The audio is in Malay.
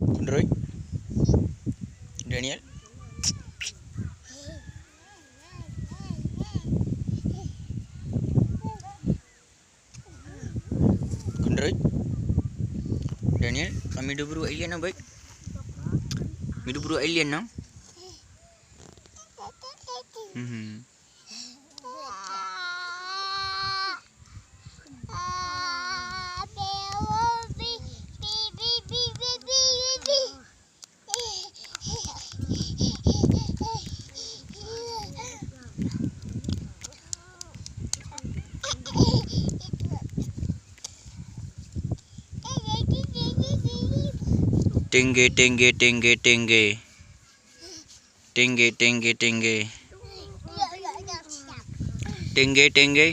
Roy, Daniel, Roy, Daniel, kami hidup berdua alien lah baik. Hidup berdua alien lah. Tinggi, tinggi, tinggi, tinggi. Tinggi, tinggi, tinggi. Tinggi, tinggi.